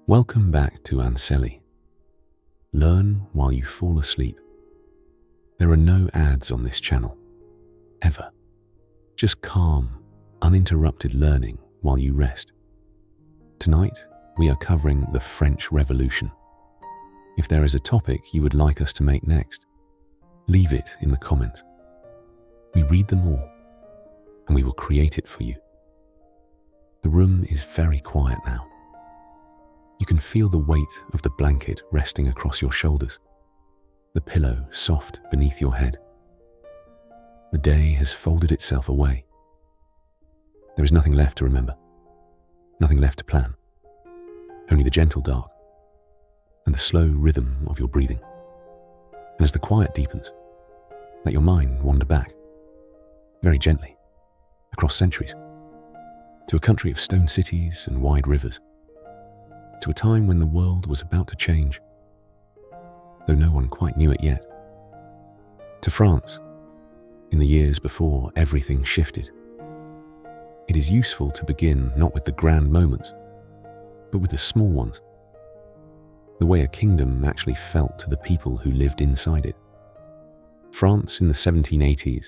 Welcome back to Ancien. Learn while you fall asleep. There are no ads on this channel, ever. Just calm, uninterrupted learning while you rest. Tonight, we are covering the French Revolution. If there is a topic you would like us to make next, leave it in the comments. We read them all, and we will create it for you. The room is very quiet now. You can feel the weight of the blanket resting across your shoulders, the pillow soft beneath your head. The day has folded itself away. There is nothing left to remember, nothing left to plan, only the gentle dark and the slow rhythm of your breathing. And as the quiet deepens, let your mind wander back, very gently, across centuries, to a country of stone cities and wide rivers, to a time when the world was about to change, though no one quite knew it yet. To France, in the years before everything shifted. It is useful to begin not with the grand moments, but with the small ones, the way a kingdom actually felt to the people who lived inside it. France in the 1780s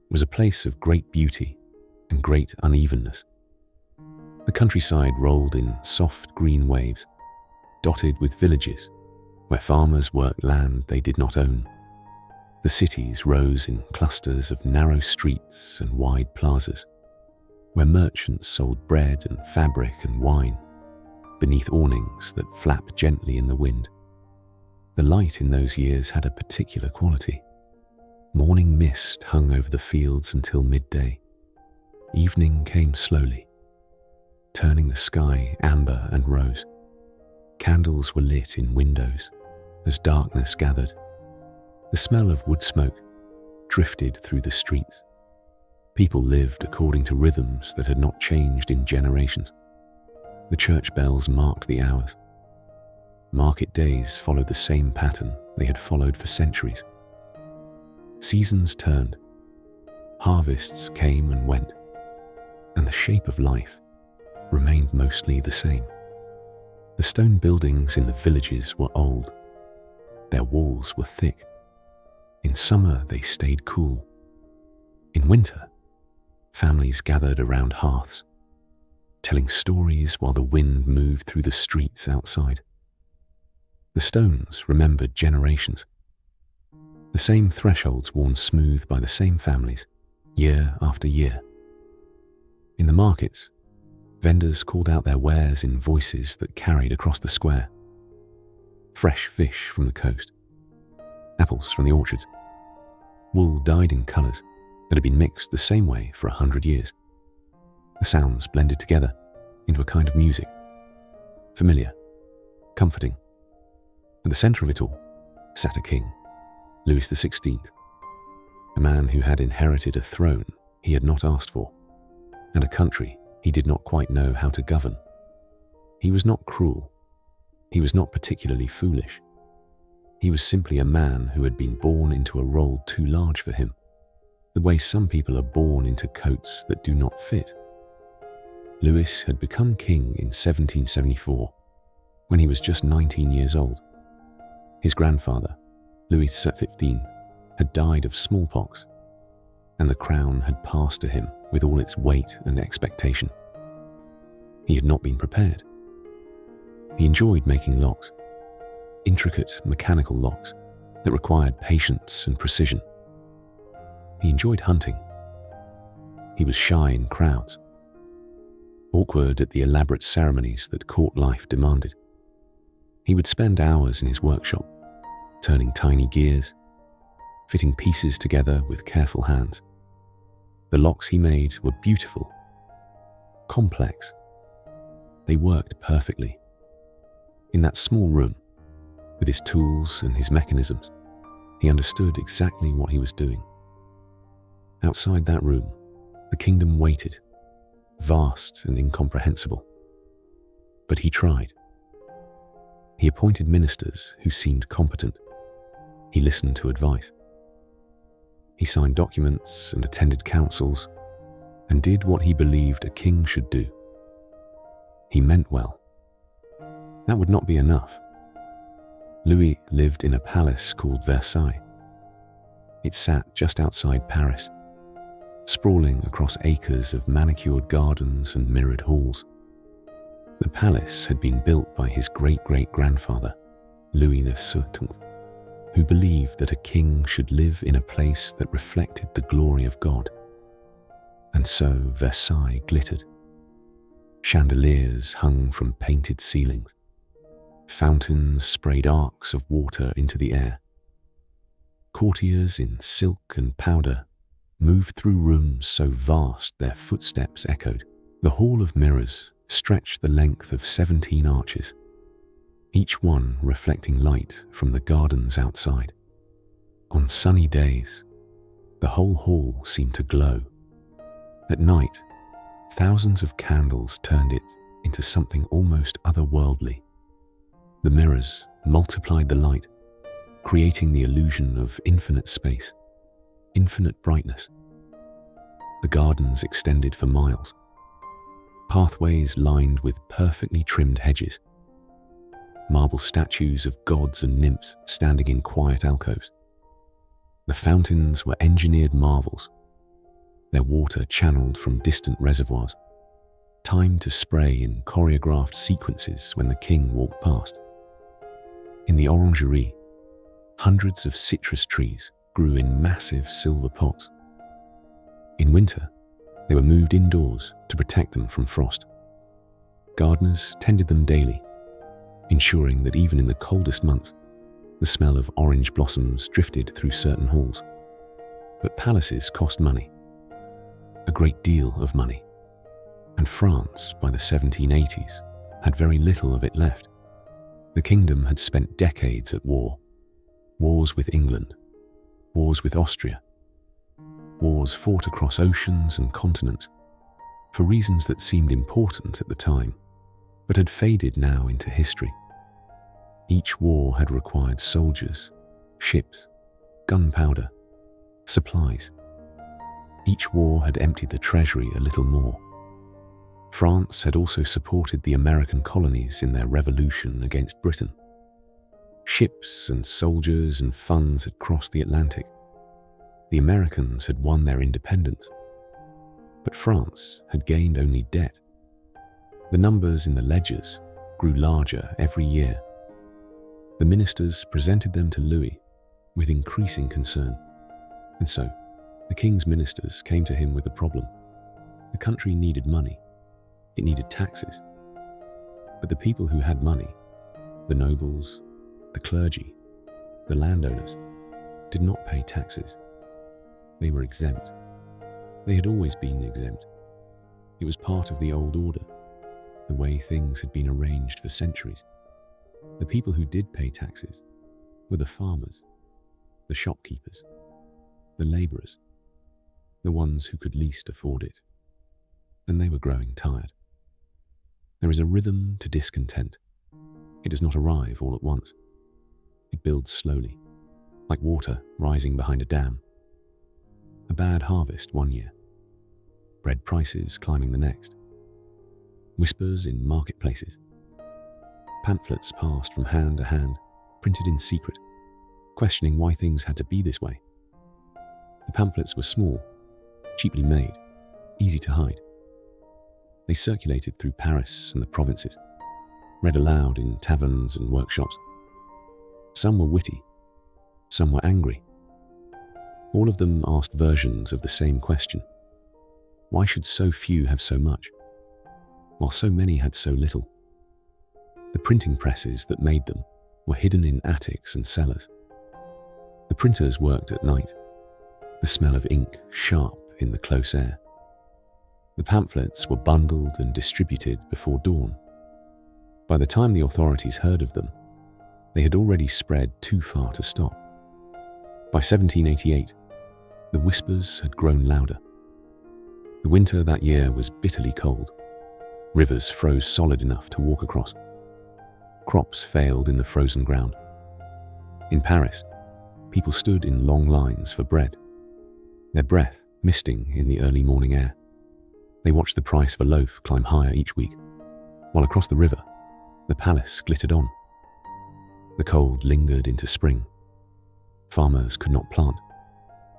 was a place of great beauty and great unevenness. The countryside rolled in soft green waves, dotted with villages where farmers worked land they did not own. The cities rose in clusters of narrow streets and wide plazas, where merchants sold bread and fabric and wine, beneath awnings that flap gently in the wind. The light in those years had a particular quality. Morning mist hung over the fields until midday. Evening came slowly, turning the sky amber and rose. Candles were lit in windows as darkness gathered. The smell of wood smoke drifted through the streets. People lived according to rhythms that had not changed in generations. The church bells marked the hours. Market days followed the same pattern they had followed for centuries. Seasons turned, harvests came and went, and the shape of life remained mostly the same. The stone buildings in the villages were old. Their walls were thick. In summer, they stayed cool. In winter, families gathered around hearths, telling stories while the wind moved through the streets outside. The stones remembered generations. The same thresholds worn smooth by the same families, year after year. In the markets, vendors called out their wares in voices that carried across the square. Fresh fish from the coast, apples from the orchards, wool dyed in colours that had been mixed the same way for 100 years. The sounds blended together into a kind of music, familiar, comforting. At the centre of it all sat a king, Louis XVI, a man who had inherited a throne he had not asked for, and a country he did not quite know how to govern. He was not cruel. He was not particularly foolish. He was simply a man who had been born into a role too large for him, the way some people are born into coats that do not fit. Louis had become king in 1774, when he was just 19 years old. His grandfather, Louis XV, had died of smallpox, and the crown had passed to him with all its weight and expectation. He had not been prepared. He enjoyed making locks, intricate mechanical locks that required patience and precision. He enjoyed hunting. He was shy in crowds, awkward at the elaborate ceremonies that court life demanded. He would spend hours in his workshop, turning tiny gears, fitting pieces together with careful hands. The locks he made were beautiful, complex. They worked perfectly. In that small room, with his tools and his mechanisms, he understood exactly what he was doing. Outside that room, the kingdom waited, vast and incomprehensible. But he tried. He appointed ministers who seemed competent. He listened to advice. He signed documents and attended councils and did what he believed a king should do. He meant well. That would not be enough. Louis lived in a palace called Versailles. It sat just outside Paris, sprawling across acres of manicured gardens and mirrored halls. The palace had been built by his great-great-grandfather, Louis XIV, who believed that a king should live in a place that reflected the glory of God. And so Versailles glittered. Chandeliers hung from painted ceilings. Fountains sprayed arcs of water into the air. Courtiers in silk and powder moved through rooms so vast their footsteps echoed. The Hall of Mirrors stretched the length of 17 arches, each one reflecting light from the gardens outside. On sunny days, the whole hall seemed to glow. At night, thousands of candles turned it into something almost otherworldly. The mirrors multiplied the light, creating the illusion of infinite space, infinite brightness. The gardens extended for miles, pathways lined with perfectly trimmed hedges, marble statues of gods and nymphs standing in quiet alcoves. The fountains were engineered marvels, their water channeled from distant reservoirs, timed to spray in choreographed sequences when the king walked past. In the orangerie, hundreds of citrus trees grew in massive silver pots. In winter, they were moved indoors to protect them from frost. Gardeners tended them daily, ensuring that even in the coldest months, the smell of orange blossoms drifted through certain halls. But palaces cost money, a great deal of money, and France, by the 1780s, had very little of it left. The kingdom had spent decades at war. Wars with England, wars with Austria, wars fought across oceans and continents for reasons that seemed important at the time, but had faded now into history. Each war had required soldiers, ships, gunpowder, supplies. Each war had emptied the treasury a little more. France had also supported the American colonies in their revolution against Britain. Ships and soldiers and funds had crossed the Atlantic. The Americans had won their independence, but France had gained only debt. The numbers in the ledgers grew larger every year. The ministers presented them to Louis with increasing concern, and so the king's ministers came to him with a problem. The country needed money. It needed taxes. But the people who had money, the nobles, the clergy, the landowners, did not pay taxes. They were exempt. They had always been exempt. It was part of the old order, the way things had been arranged for centuries. The people who did pay taxes were the farmers, the shopkeepers, the labourers, the ones who could least afford it. And they were growing tired. There is a rhythm to discontent. It does not arrive all at once. It builds slowly, like water rising behind a dam. A bad harvest one year, bread prices climbing the next, whispers in marketplaces, pamphlets passed from hand to hand, printed in secret, questioning why things had to be this way. The pamphlets were small, cheaply made, easy to hide. They circulated through Paris and the provinces, read aloud in taverns and workshops. Some were witty, some were angry. All of them asked versions of the same question. Why should so few have so much, while so many had so little? The printing presses that made them were hidden in attics and cellars. The printers worked at night, the smell of ink sharp in the close air. The pamphlets were bundled and distributed before dawn. By the time the authorities heard of them, they had already spread too far to stop. By 1788, the whispers had grown louder. The winter that year was bitterly cold. Rivers froze solid enough to walk across. Crops failed in the frozen ground. In Paris, people stood in long lines for bread, their breath misting in the early morning air. They watched the price of a loaf climb higher each week, while across the river, The palace glittered on. The cold lingered into spring. Farmers could not plant.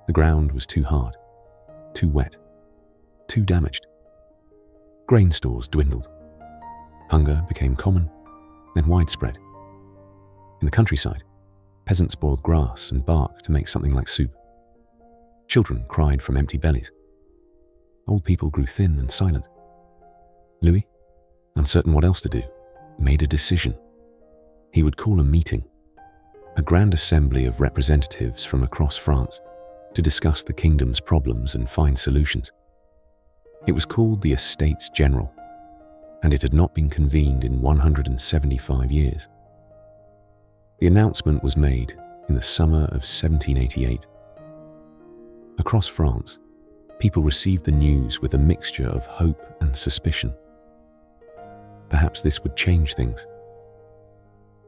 The ground was too hard, too wet, too damaged. Grain stores dwindled. Hunger became common, then widespread. In the countryside, peasants boiled grass and bark to make something like soup. Children cried from empty bellies. Old people grew thin and silent. Louis, uncertain what else to do, made a decision. He would call a meeting, a grand assembly of representatives from across France, to discuss the kingdom's problems and find solutions. It was called the Estates General, and it had not been convened in 175 years. The announcement was made in the summer of 1788. Across France, people received the news with a mixture of hope and suspicion. Perhaps this would change things.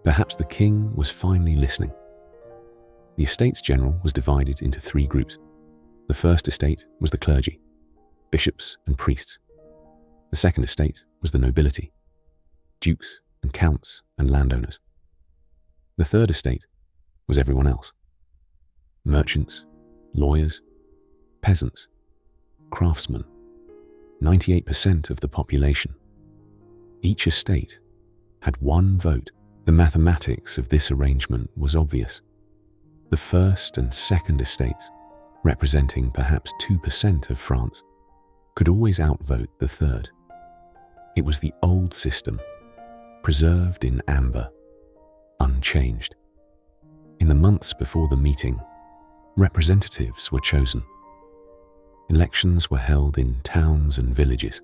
Perhaps the king was finally listening. The Estates General was divided into 3 groups. The first estate was the clergy, bishops and priests. The second estate was the nobility, dukes and counts and landowners. The third estate was everyone else: merchants, lawyers, peasants, craftsmen, 98% of the population. Each estate had 1 vote. The mathematics of this arrangement was obvious. The first and second estates, representing perhaps 2% of France, could always outvote the third. It was the old system, preserved in amber, unchanged. In the months before the meeting, representatives were chosen. Elections were held in towns and villages.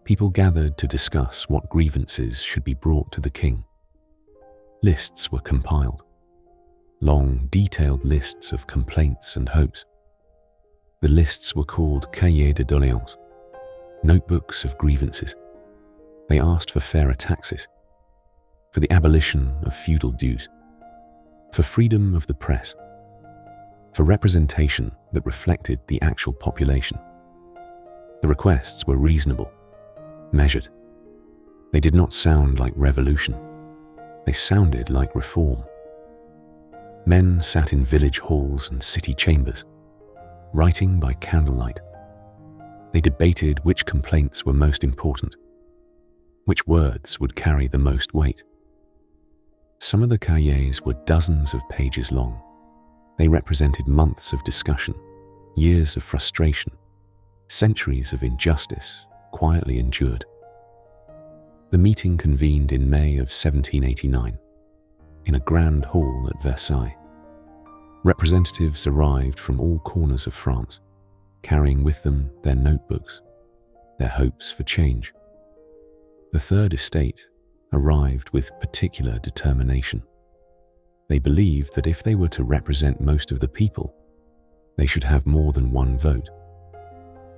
People gathered to discuss what grievances should be brought to the king. Lists were compiled, long, detailed lists of complaints and hopes. The lists were called cahiers de doléances, notebooks of grievances. They asked for fairer taxes, for the abolition of feudal dues, for freedom of the press, for representation that reflected the actual population. The requests were reasonable, measured. They did not sound like revolution. They sounded like reform. Men sat in village halls and city chambers, writing by candlelight. They debated which complaints were most important, which words would carry the most weight. Some of the cahiers were dozens of pages long. They represented months of discussion, years of frustration, centuries of injustice quietly endured. The meeting convened in May of 1789, in a grand hall at Versailles. Representatives arrived from all corners of France, carrying with them their notebooks, their hopes for change. The third estate arrived with particular determination. They believed that if they were to represent most of the people, they should have more than 1 vote.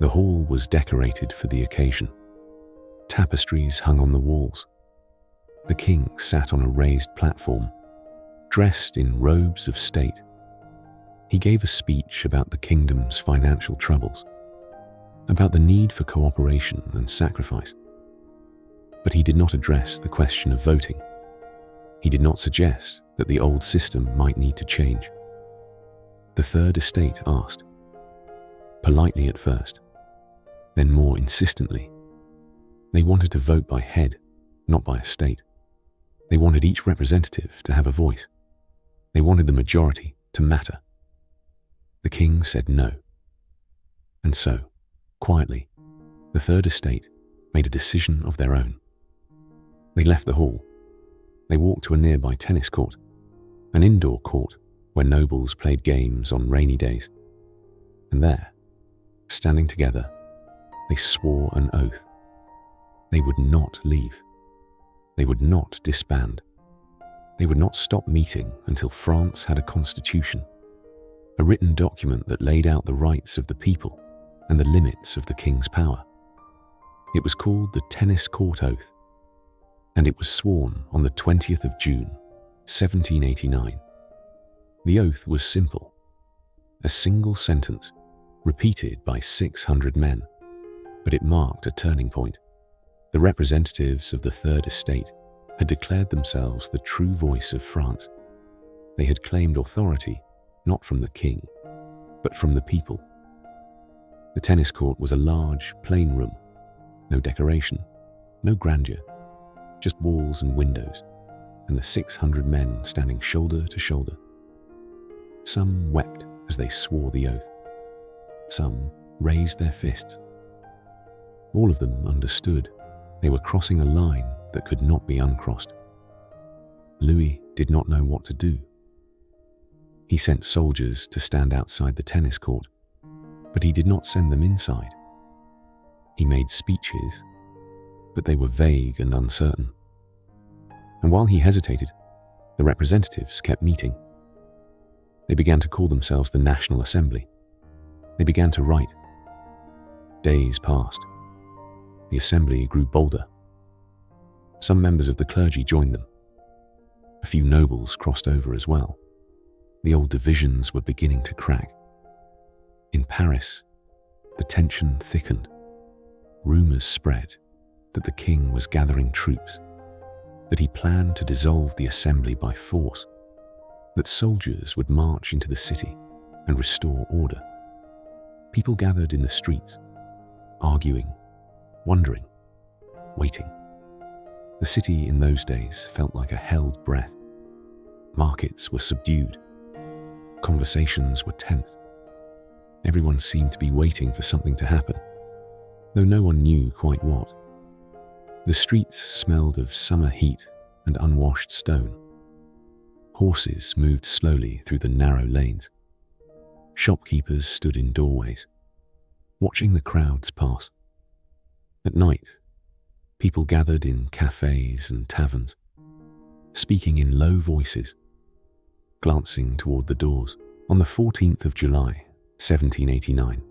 The hall was decorated for the occasion. Tapestries hung on the walls. The king sat on a raised platform, dressed in robes of state. He gave a speech about the kingdom's financial troubles, about the need for cooperation and sacrifice. But he did not address the question of voting. He did not suggest that the old system might need to change. The third estate asked, politely at first, then more insistently. They wanted to vote by head, not by estate. They wanted each representative to have a voice. They wanted the majority to matter. The king said no. And so, quietly, the third estate made a decision of their own. They left the hall. They walked to a nearby tennis court, an indoor court where nobles played games on rainy days. And there, standing together, they swore an oath. They would not leave. They would not disband. They would not stop meeting until France had a constitution, a written document that laid out the rights of the people and the limits of the king's power. It was called the Tennis Court Oath, and it was sworn on the 20th of June, 1789. The oath was simple, a single sentence, repeated by 600 men, but it marked a turning point. The representatives of the Third Estate had declared themselves the true voice of France. They had claimed authority not from the king, but from the people. The tennis court was a large, plain room. No decoration, no grandeur, just walls and windows, and the 600 men standing shoulder to shoulder. Some wept as they swore the oath. Some raised their fists. All of them understood they were crossing a line that could not be uncrossed. Louis did not know what to do. He sent soldiers to stand outside the tennis court, but he did not send them inside. He made speeches, but they were vague and uncertain. And while he hesitated, the representatives kept meeting. They began to call themselves the National Assembly. They began to write. Days passed. The assembly grew bolder. Some members of the clergy joined them. A few nobles crossed over as well. The old divisions were beginning to crack. In Paris, the tension thickened. Rumors spread that the king was gathering troops, that he planned to dissolve the assembly by force, that soldiers would march into the city and restore order. People gathered in the streets, arguing, wondering, waiting. The city in those days felt like a held breath. Markets were subdued. Conversations were tense. Everyone seemed to be waiting for something to happen, though no one knew quite what. The streets smelled of summer heat and unwashed stone. Horses moved slowly through the narrow lanes. Shopkeepers stood in doorways, watching the crowds pass. At night, people gathered in cafes and taverns, speaking in low voices, glancing toward the doors. On the 14th of July, 1789,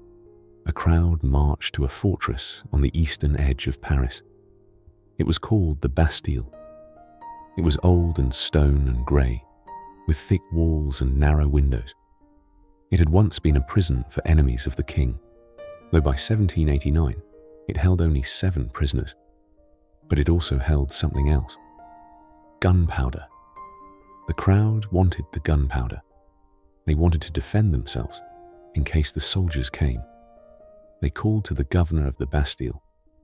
a crowd marched to a fortress on the eastern edge of Paris. It was called the Bastille. It was old and stone and grey, with thick walls and narrow windows. It had once been a prison for enemies of the king, though by 1789 it held only 7 prisoners. But it also held something else: gunpowder. The crowd wanted the gunpowder. They wanted to defend themselves in case the soldiers came. They called to the governor of the Bastille,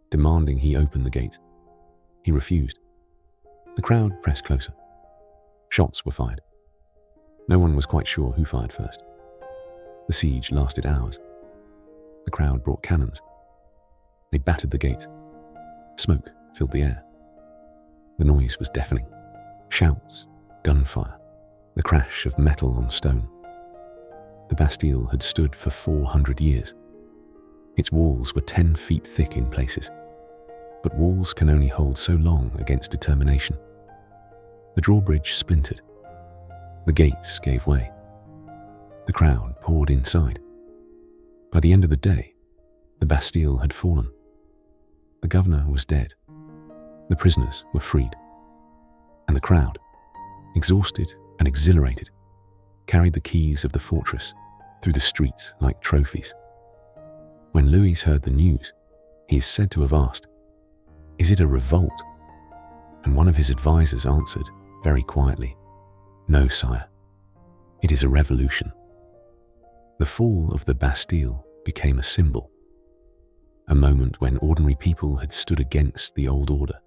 demanding he open the gate. He refused. The crowd pressed closer. Shots were fired. No one was quite sure who fired first. The siege lasted hours. The crowd brought cannons. They battered the gates. Smoke filled the air. The noise was deafening. Shouts, gunfire, the crash of metal on stone. The Bastille had stood for 400 years. Its walls were 10 feet thick in places, but walls can only hold so long against determination. The drawbridge splintered. The gates gave way. The crowd poured inside. By the end of the day, the Bastille had fallen. The governor was dead. The prisoners were freed. And the crowd, exhausted and exhilarated, carried the keys of the fortress through the streets like trophies. When Louis heard the news, he is said to have asked, "Is it a revolt?" And one of his advisors answered very quietly, "No, sire, it is a revolution." The fall of the Bastille became a symbol, a moment when ordinary people had stood against the old order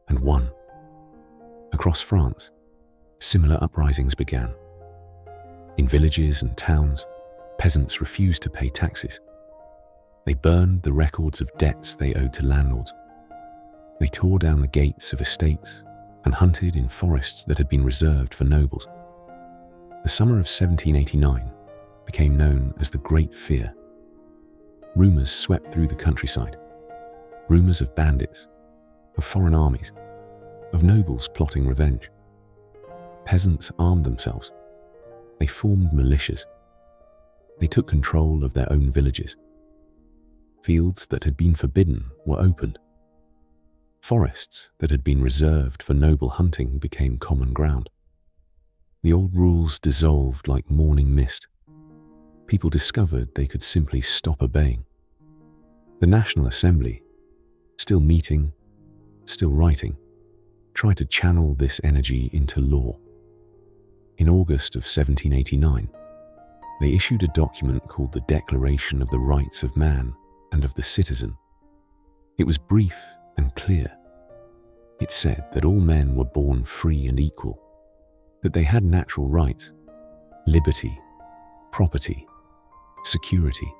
and won. Across France, similar uprisings began. In villages and towns, peasants refused to pay taxes. They burned the records of debts they owed to landlords. They tore down the gates of estates and hunted in forests that had been reserved for nobles. The summer of 1789 became known as the Great Fear. Rumors swept through the countryside. Rumors of bandits, of foreign armies, of nobles plotting revenge. Peasants armed themselves. They formed militias. They took control of their own villages. Fields that had been forbidden were opened. Forests that had been reserved for noble hunting became common ground. The old rules dissolved like morning mist. People discovered they could simply stop obeying. The National Assembly, still meeting, still writing, tried to channel this energy into law. In August of 1789, they issued a document called the Declaration of the Rights of Man and of the Citizen. It was brief and clear. It said that all men were born free and equal, that they had natural rights, liberty, property, security,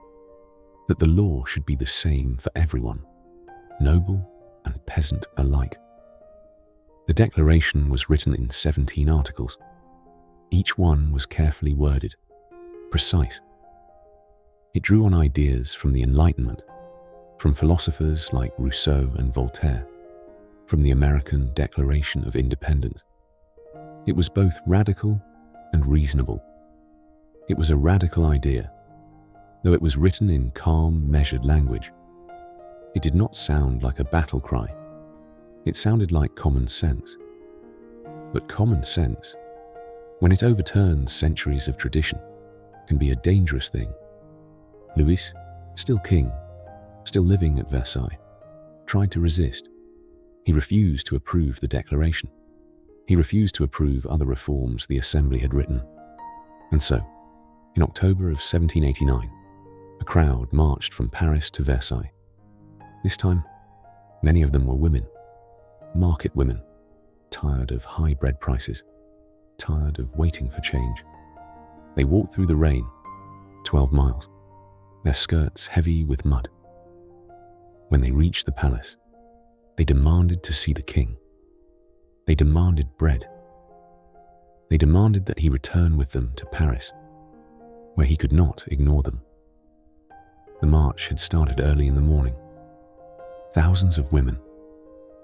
that the law should be the same for everyone, noble and peasant alike. The declaration was written in 17 articles. Each one was carefully worded, precise. It drew on ideas from the Enlightenment, from philosophers like Rousseau and Voltaire, from the American Declaration of Independence. It was both radical and reasonable. It was a radical idea, though it was written in calm, measured language. It did not sound like a battle cry. It sounded like common sense. But common sense, when it overturns centuries of tradition, can be a dangerous thing. Louis, still king, still living at Versailles, tried to resist. He refused to approve the declaration. He refused to approve other reforms the Assembly had written. And so, in October of 1789, a crowd marched from Paris to Versailles. This time, many of them were women, market women, tired of high bread prices, tired of waiting for change. They walked through the rain, 12 miles, their skirts heavy with mud. When they reached the palace, they demanded to see the king. They demanded bread. They demanded that he return with them to Paris, where he could not ignore them. The march had started early in the morning. Thousands of women,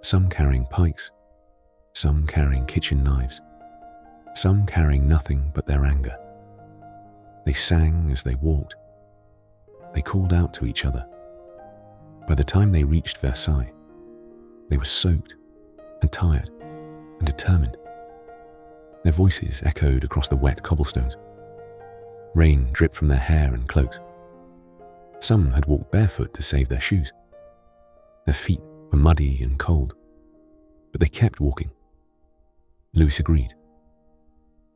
some carrying pikes, some carrying kitchen knives, some carrying nothing but their anger. They sang as they walked. They called out to each other. By the time they reached Versailles, they were soaked and tired and determined. Their voices echoed across the wet cobblestones. Rain dripped from their hair and cloaks. Some had walked barefoot to save their shoes. Their feet were muddy and cold, but they kept walking. Louis agreed.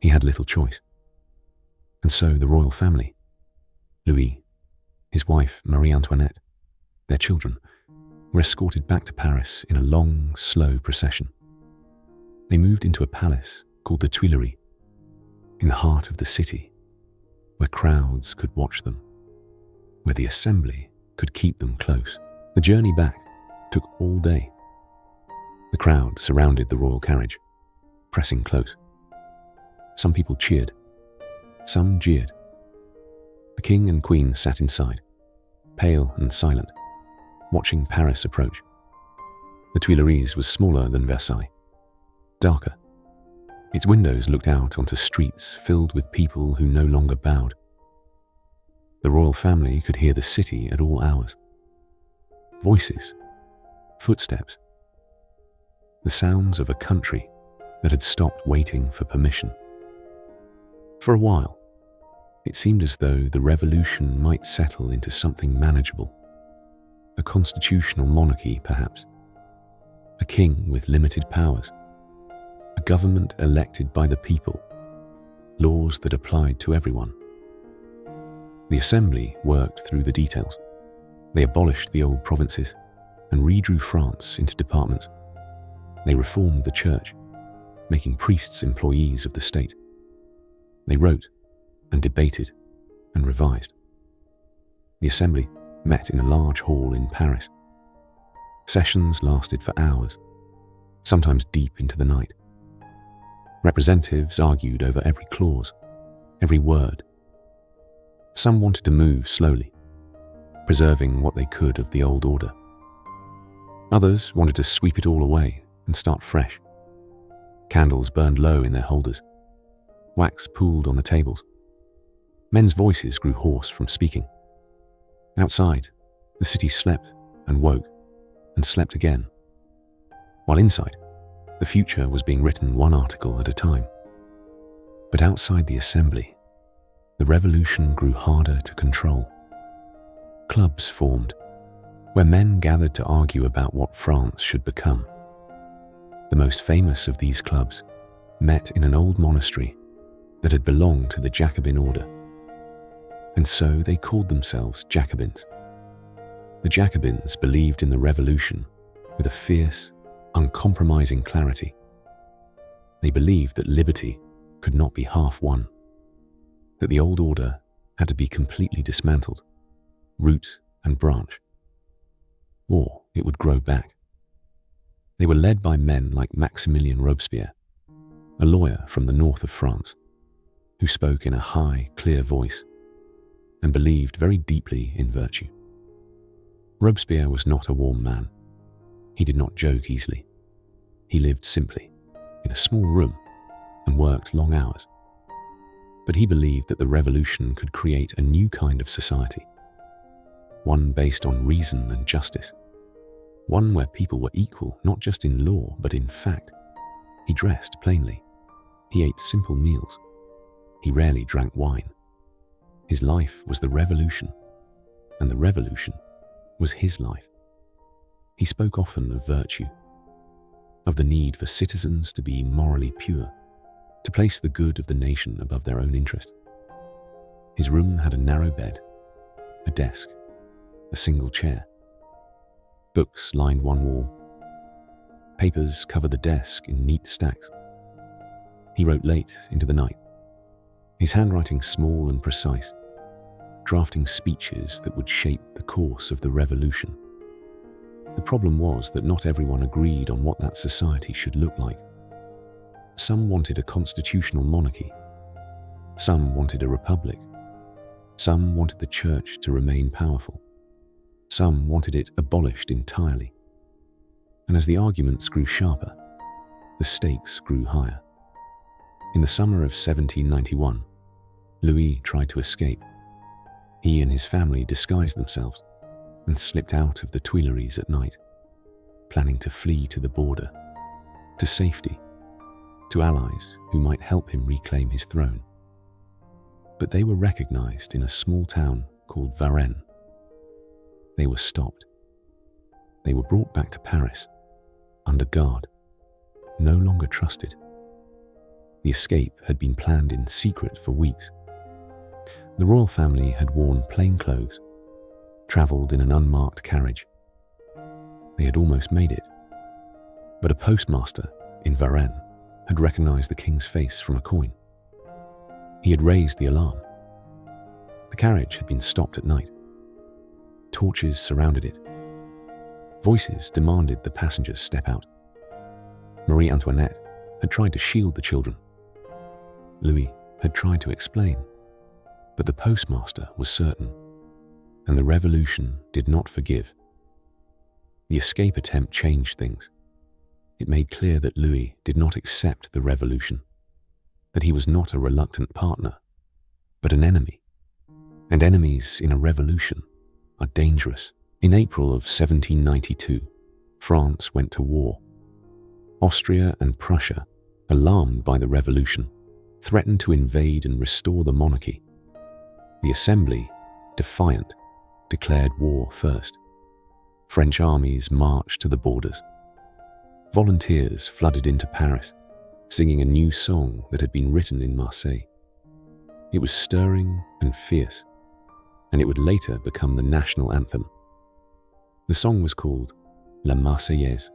He had little choice. And so the royal family, Louis, his wife Marie Antoinette, their children, were escorted back to Paris in a long, slow procession. They moved into a palace called the Tuileries, in the heart of the city, where crowds could watch them, where the Assembly could keep them close. The journey back took all day. The crowd surrounded the royal carriage, pressing close. Some people cheered, some jeered. The king and queen sat inside, pale and silent, watching Paris approach. The Tuileries was smaller than Versailles, darker. Its windows looked out onto streets filled with people who no longer bowed. The royal family could hear the city at all hours. Voices, footsteps, the sounds of a country that had stopped waiting for permission. For a while, it seemed as though the revolution might settle into something manageable. A constitutional monarchy, perhaps. A king with limited powers. A government elected by the people. Laws that applied to everyone. The Assembly worked through the details. They abolished the old provinces and redrew France into departments. They reformed the church, making priests employees of the state. They wrote and debated and revised. The Assembly met in a large hall in Paris. Sessions lasted for hours, sometimes deep into the night. Representatives argued over every clause, every word. Some wanted to move slowly, preserving what they could of the old order. Others wanted to sweep it all away and start fresh. Candles burned low in their holders. Wax pooled on the tables. Men's voices grew hoarse from speaking. Outside, the city slept and woke and slept again. While inside, the future was being written one article at a time. But outside the Assembly, the revolution grew harder to control. Clubs formed, where men gathered to argue about what France should become. The most famous of these clubs met in an old monastery that had belonged to the Jacobin order, and so they called themselves Jacobins. The Jacobins believed in the revolution with a fierce, uncompromising clarity. They believed that liberty could not be half won, that the old order had to be completely dismantled, root and branch, or it would grow back. They were led by men like Maximilien Robespierre, a lawyer from the north of France, who spoke in a high, clear voice and believed very deeply in virtue. Robespierre was not a warm man. He did not joke easily. He lived simply, in a small room, and worked long hours. But he believed that the revolution could create a new kind of society, one based on reason and justice, one where people were equal not just in law but in fact. He dressed plainly. He ate simple meals. He rarely drank wine. His life was the revolution, and the revolution was his life. He spoke often of virtue, of the need for citizens to be morally pure, to place the good of the nation above their own interest. His room had a narrow bed, a desk, a single chair. Books lined one wall. Papers covered the desk in neat stacks. He wrote late into the night, his handwriting small and precise, drafting speeches that would shape the course of the revolution. The problem was that not everyone agreed on what that society should look like. Some wanted a constitutional monarchy. Some wanted a republic. Some wanted the church to remain powerful. Some wanted it abolished entirely. And as the arguments grew sharper, the stakes grew higher. In the summer of 1791, Louis tried to escape. He and his family disguised themselves and slipped out of the Tuileries at night, planning to flee to the border, to safety, to allies who might help him reclaim his throne. But they were recognized in a small town called Varennes. They were stopped. They were brought back to Paris, under guard, no longer trusted. The escape had been planned in secret for weeks. The royal family had worn plain clothes, travelled in an unmarked carriage. They had almost made it, but a postmaster in Varennes had recognized the king's face from a coin. He had raised the alarm. The carriage had been stopped at night. Torches surrounded it. Voices demanded the passengers step out. Marie Antoinette had tried to shield the children. Louis had tried to explain, but the postmaster was certain, and the revolution did not forgive. The escape attempt changed things. It made clear that Louis did not accept the revolution, that he was not a reluctant partner, but an enemy. And enemies in a revolution are dangerous. In April of 1792, France went to war. Austria and Prussia, alarmed by the revolution, threatened to invade and restore the monarchy. The Assembly, defiant, declared war first. French armies marched to the borders. Volunteers flooded into Paris, singing a new song that had been written in Marseille. It was stirring and fierce, and it would later become the national anthem. The song was called La Marseillaise.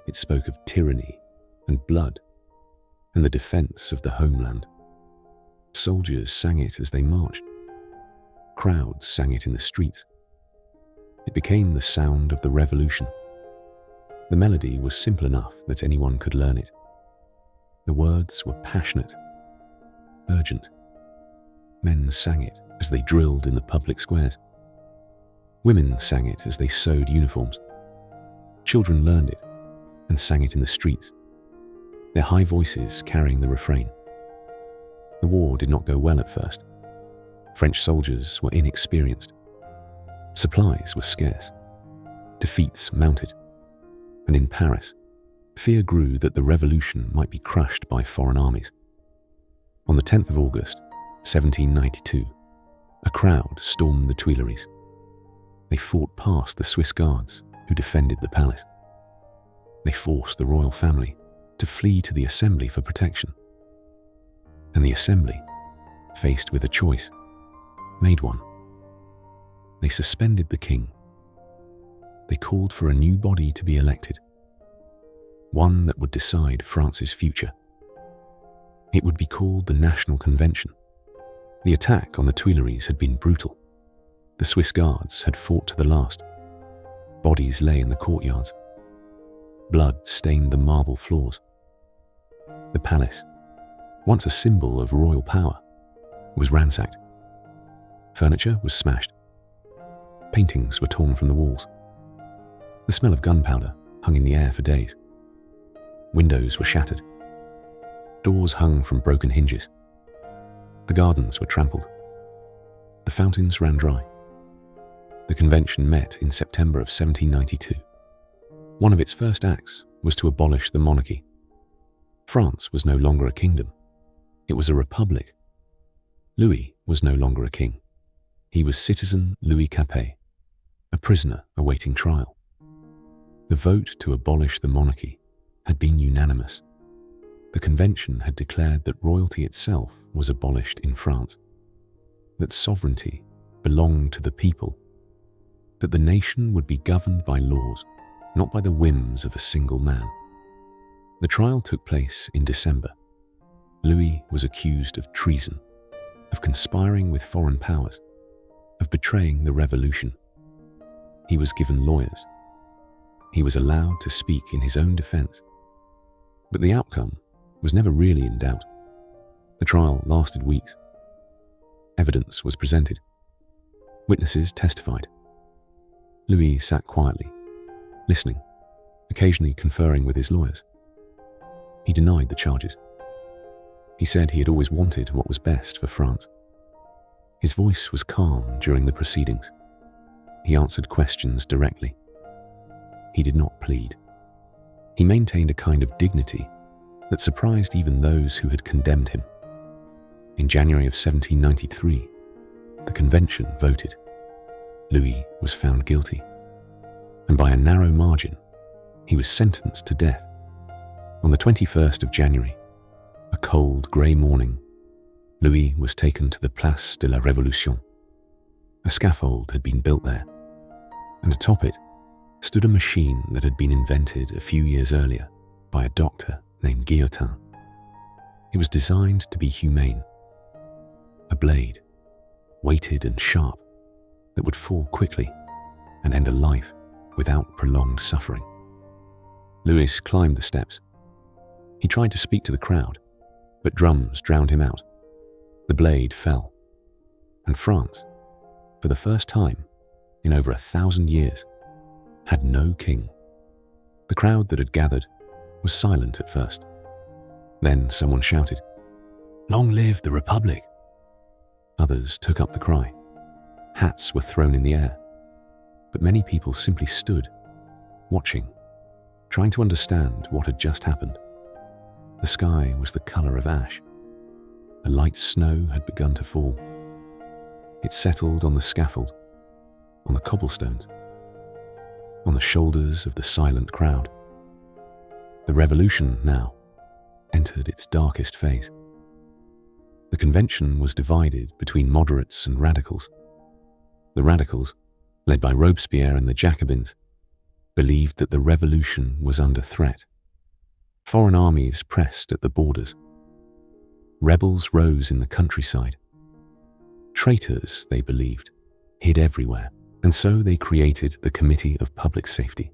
It spoke of tyranny and blood and the defense of the homeland. Soldiers sang it as they marched. Crowds sang it in the streets. It became the sound of the revolution. The melody was simple enough that anyone could learn it. The words were passionate, urgent. Men sang it as they drilled in the public squares. Women sang it as they sewed uniforms. Children learned it and sang it in the streets, their high voices carrying the refrain. The war did not go well at first. French soldiers were inexperienced. Supplies were scarce. Defeats mounted. And in Paris, fear grew that the revolution might be crushed by foreign armies. On the 10th of August, 1792, a crowd stormed the Tuileries. They fought past the Swiss guards who defended the palace. They forced the royal family to flee to the Assembly for protection. And the Assembly, faced with a choice, made one. They suspended the king. They called for a new body to be elected, one that would decide France's future. It would be called the National Convention. The attack on the Tuileries had been brutal. The Swiss guards had fought to the last. Bodies lay in the courtyards. Blood stained the marble floors. The palace, once a symbol of royal power, was ransacked. Furniture was smashed. Paintings were torn from the walls. The smell of gunpowder hung in the air for days. Windows were shattered. Doors hung from broken hinges. The gardens were trampled. The fountains ran dry. The convention met in September of 1792. One of its first acts was to abolish the monarchy. France was no longer a kingdom. It was a republic. Louis was no longer a king. He was citizen Louis Capet, a prisoner awaiting trial. The vote to abolish the monarchy had been unanimous. The convention had declared that royalty itself was abolished in France, that sovereignty belonged to the people, that the nation would be governed by laws, not by the whims of a single man. The trial took place in December. Louis was accused of treason, of conspiring with foreign powers, of betraying the revolution. He was given lawyers. He was allowed to speak in his own defense. But the outcome was never really in doubt. The trial lasted weeks. Evidence was presented. Witnesses testified. Louis sat quietly, listening, occasionally conferring with his lawyers. He denied the charges. He said he had always wanted what was best for France. His voice was calm during the proceedings. He answered questions directly. He did not plead. He maintained a kind of dignity that surprised even those who had condemned him. In January of 1793, the convention voted. Louis was found guilty, and by a narrow margin, he was sentenced to death. On the 21st of January, a cold, grey morning, Louis was taken to the Place de la Révolution. A scaffold had been built there, and atop it stood a machine that had been invented a few years earlier by a doctor named Guillotin. It was designed to be humane. A blade, weighted and sharp, that would fall quickly and end a life without prolonged suffering. Louis climbed the steps. He tried to speak to the crowd, but drums drowned him out. The blade fell, and France, for the first time in over 1,000 years, had no king. The crowd that had gathered was silent at first. Then someone shouted, "Long live the Republic!" Others took up the cry. Hats were thrown in the air, but many people simply stood, watching, trying to understand what had just happened. The sky was the color of ash. A light snow had begun to fall. It settled on the scaffold, on the cobblestones, on the shoulders of the silent crowd. The revolution now entered its darkest phase. The convention was divided between moderates and radicals. The radicals, led by Robespierre and the Jacobins, believed that the revolution was under threat. Foreign armies pressed at the borders. Rebels rose in the countryside. Traitors, they believed, hid everywhere, and so they created the Committee of Public Safety.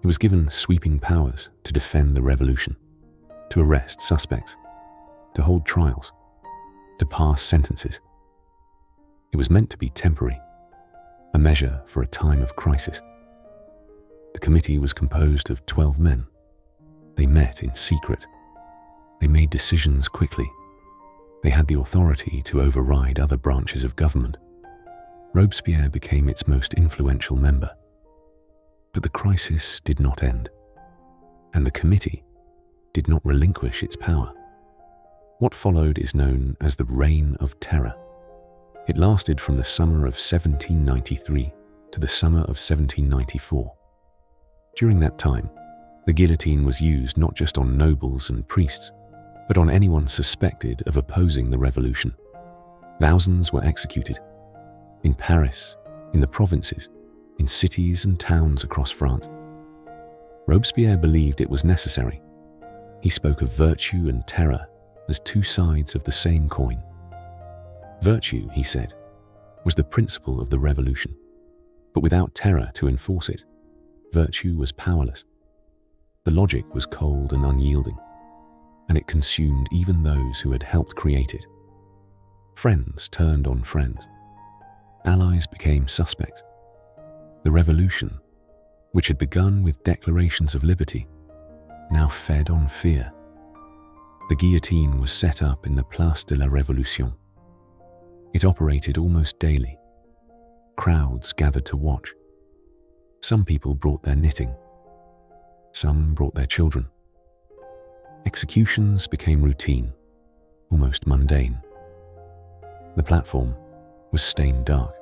It was given sweeping powers to defend the revolution, to arrest suspects, to hold trials, to pass sentences. It was meant to be temporary, a measure for a time of crisis. The committee was composed of 12 men. They met in secret. They made decisions quickly. They had the authority to override other branches of government. Robespierre became its most influential member. But the crisis did not end, and the committee did not relinquish its power. What followed is known as the Reign of Terror. It lasted from the summer of 1793 to the summer of 1794. During that time, The guillotine was used not just on nobles and priests, but on anyone suspected of opposing the revolution. Thousands were executed in Paris, in the provinces, in cities and towns across France. Robespierre believed it was necessary. He spoke of virtue and terror as two sides of the same coin. Virtue, he said, was the principle of the revolution, but without terror to enforce it, virtue was powerless. The logic was cold and unyielding, and it consumed even those who had helped create it. Friends turned on friends. Allies became suspects. The revolution, which had begun with declarations of liberty, now fed on fear. The guillotine was set up in the Place de la Révolution. It operated almost daily. Crowds gathered to watch. Some people brought their knitting. Some brought their children. Executions became routine, almost mundane. The platform was stained dark.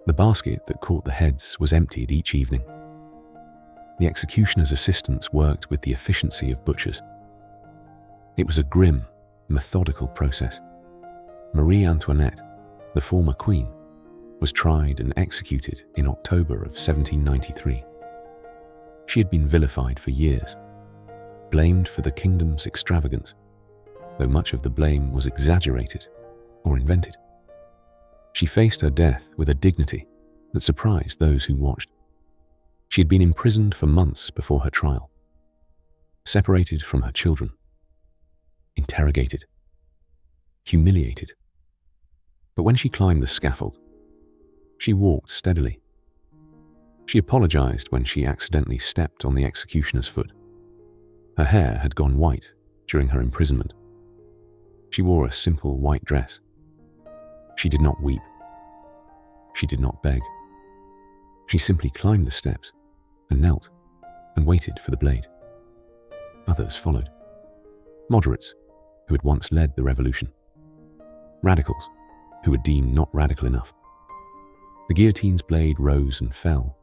The basket that caught the heads was emptied each evening. The executioner's assistants worked with the efficiency of butchers. It was a grim, methodical process. Marie Antoinette, the former queen, was tried and executed in October of 1793. She had been vilified for years, blamed for the kingdom's extravagance, though much of the blame was exaggerated or invented. She faced her death with a dignity that surprised those who watched. She had been imprisoned for months before her trial, separated from her children, interrogated, humiliated. But when she climbed the scaffold, she walked steadily. She apologized when she accidentally stepped on the executioner's foot. Her hair had gone white during her imprisonment. She wore a simple white dress. She did not weep. She did not beg. She simply climbed the steps and knelt and waited for the blade. Others followed. Moderates, who had once led the revolution. Radicals, who were deemed not radical enough. The guillotine's blade rose and fell,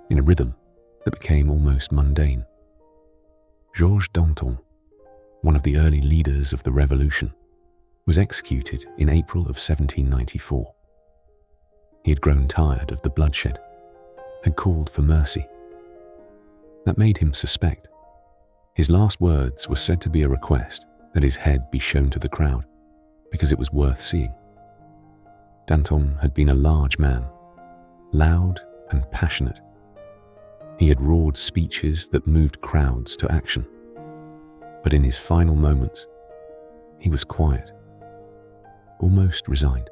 in a rhythm that became almost mundane. Georges Danton, one of the early leaders of the revolution, was executed in April of 1794. He had grown tired of the bloodshed, had called for mercy. That made him suspect. His last words were said to be a request that his head be shown to the crowd, because it was worth seeing. Danton had been a large man, loud and passionate. He had roared speeches that moved crowds to action. But in his final moments, he was quiet, almost resigned.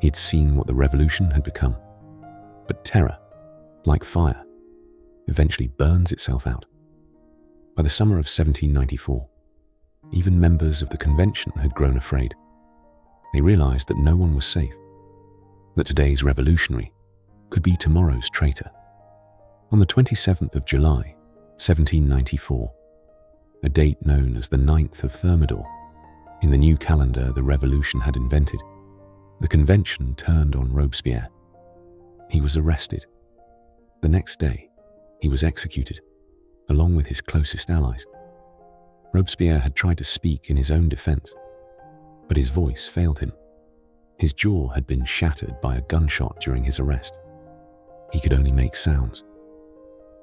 He had seen what the revolution had become. But terror, like fire, eventually burns itself out. By the summer of 1794, even members of the convention had grown afraid. They realized that no one was safe, that today's revolutionary could be tomorrow's traitor. On the 27th of July, 1794, a date known as the 9th of Thermidor, in the new calendar the revolution had invented, the convention turned on Robespierre. He was arrested. The next day, he was executed, along with his closest allies. Robespierre had tried to speak in his own defense, but his voice failed him. His jaw had been shattered by a gunshot during his arrest. He could only make sounds.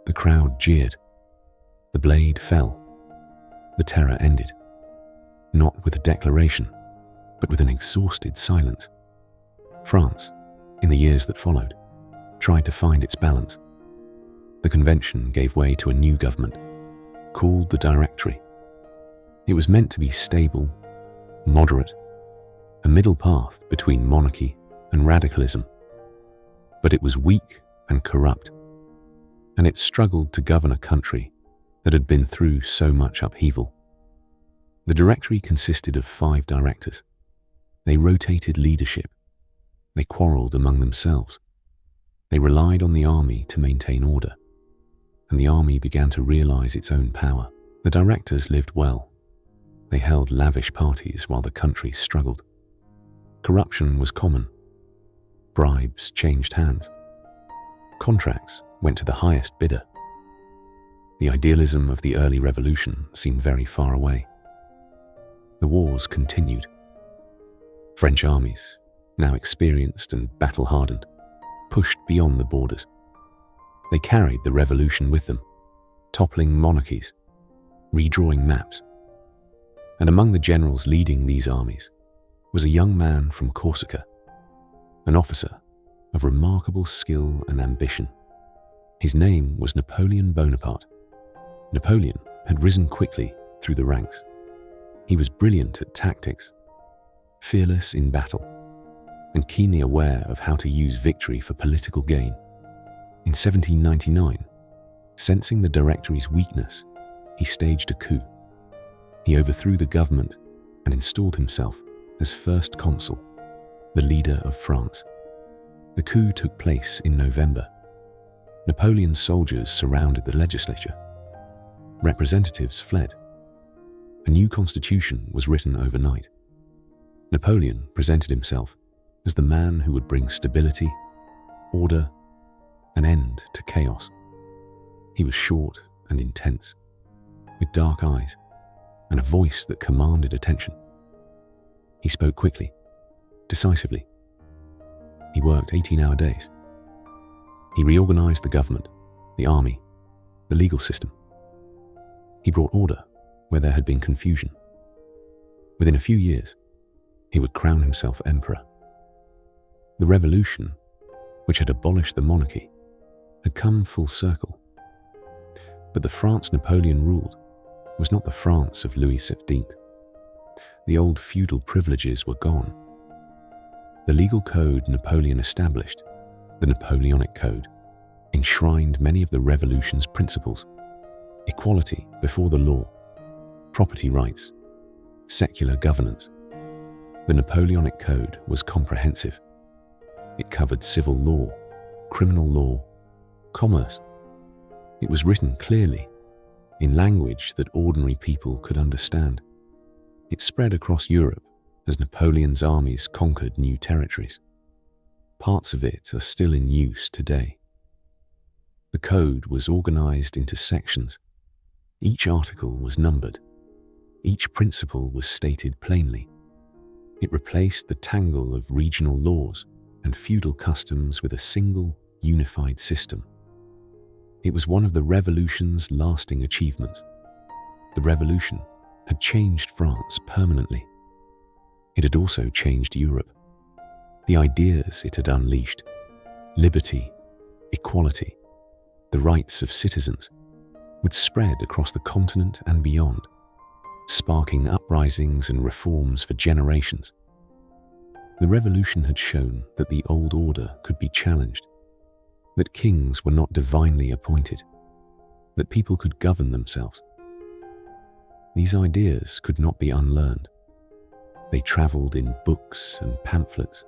The crowd jeered. The blade fell. The terror ended, not with a declaration, but with an exhausted silence. France, in the years that followed, tried to find its balance. The convention gave way to a new government, called the Directory. It was meant to be stable, moderate, a middle path between monarchy and radicalism. But it was weak and corrupt, and it struggled to govern a country that had been through so much upheaval. The Directory consisted of 5 directors. They rotated leadership. They quarreled among themselves. They relied on the army to maintain order, and the army began to realize its own power. The directors lived well. They held lavish parties while the country struggled. Corruption was common. Bribes changed hands. Contracts went to the highest bidder. The idealism of the early revolution seemed very far away. The wars continued. French armies, now experienced and battle-hardened, pushed beyond the borders. They carried the revolution with them, toppling monarchies, redrawing maps. And among the generals leading these armies was a young man from Corsica, an officer of remarkable skill and ambition. His name was Napoleon Bonaparte. Napoleon had risen quickly through the ranks. He was brilliant at tactics, fearless in battle, and keenly aware of how to use victory for political gain. In 1799, sensing the Directory's weakness, he staged a coup. He overthrew the government and installed himself as first consul, the leader of France. The coup took place in November. Napoleon's soldiers surrounded the legislature. Representatives fled. A new constitution was written overnight. Napoleon presented himself as the man who would bring stability, order, an end to chaos. He was short and intense, with dark eyes and a voice that commanded attention. He spoke quickly, decisively. He worked 18-hour days. He reorganized the government, the army, the legal system. He brought order where there had been confusion. Within a few years, he would crown himself emperor. The revolution, which had abolished the monarchy, had come full circle. But the France Napoleon ruled was not the France of Louis XV. The old feudal privileges were gone. The legal code Napoleon established, the Napoleonic Code, enshrined many of the revolution's principles: equality before the law, property rights, secular governance. The Napoleonic Code was comprehensive. It covered civil law, criminal law, commerce. It was written clearly, in language that ordinary people could understand. It spread across Europe as Napoleon's armies conquered new territories. Parts of it are still in use today. The code was organized into sections. Each article was numbered. Each principle was stated plainly. It replaced the tangle of regional laws and feudal customs with a single, unified system. It was one of the revolution's lasting achievements. The revolution had changed France permanently. It had also changed Europe. The ideas it had unleashed, liberty, equality, the rights of citizens, would spread across the continent and beyond, sparking uprisings and reforms for generations. The revolution had shown that the old order could be challenged, that kings were not divinely appointed, that people could govern themselves. These ideas could not be unlearned. They traveled in books and pamphlets.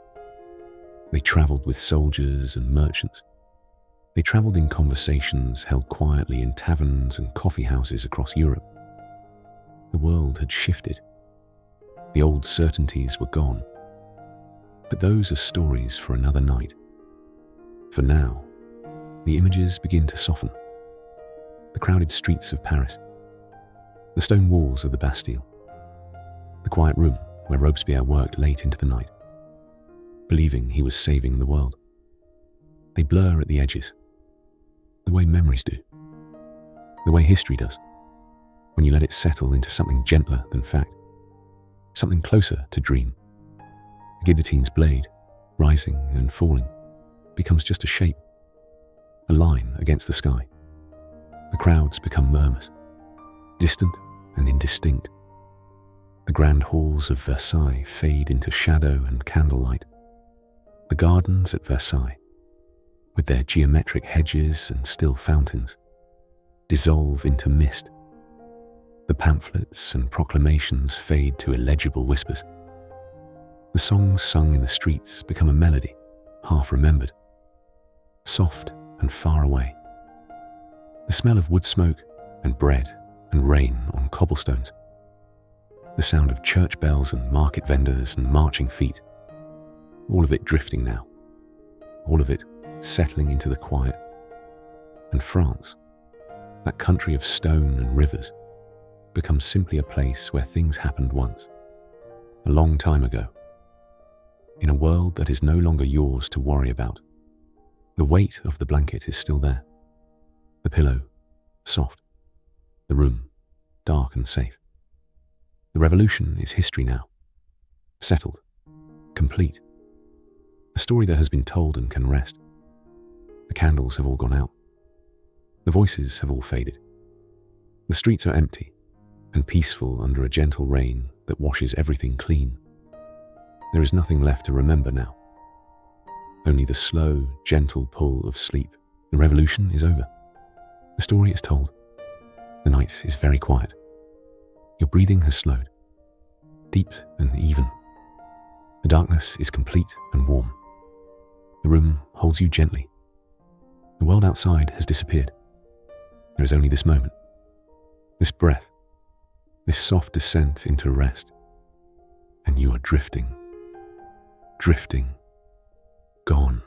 They traveled with soldiers and merchants. They traveled in conversations held quietly in taverns and coffee houses across Europe. The world had shifted. The old certainties were gone. But those are stories for another night. For now, the images begin to soften. The crowded streets of Paris, the stone walls of the Bastille, the quiet room where Robespierre worked late into the night, believing he was saving the world. They blur at the edges, the way memories do, the way history does, when you let it settle into something gentler than fact, something closer to dream. The guillotine's blade, rising and falling, becomes just a shape, a line against the sky. The crowds become murmurs, distant and indistinct. The grand halls of Versailles fade into shadow and candlelight. The gardens at Versailles, with their geometric hedges and still fountains, dissolve into mist. The pamphlets and proclamations fade to illegible whispers. The songs sung in the streets become a melody, half remembered, soft and far away. The smell of wood smoke and bread and rain on cobblestones. The sound of church bells and market vendors and marching feet. All of it drifting now. All of it settling into the quiet. And France, that country of stone and rivers, becomes simply a place where things happened once, a long time ago. In a world that is no longer yours to worry about, the weight of the blanket is still there. The pillow, soft. The room, dark and safe. The revolution is history now. Settled. Complete. A story that has been told and can rest. The candles have all gone out. The voices have all faded. The streets are empty and peaceful under a gentle rain that washes everything clean. There is nothing left to remember now. Only the slow, gentle pull of sleep. The revolution is over. The story is told. The night is very quiet. Your breathing has slowed, deep and even. The darkness is complete and warm. The room holds you gently. The world outside has disappeared. There is only this moment, this breath, this soft descent into rest. And you are drifting, gone.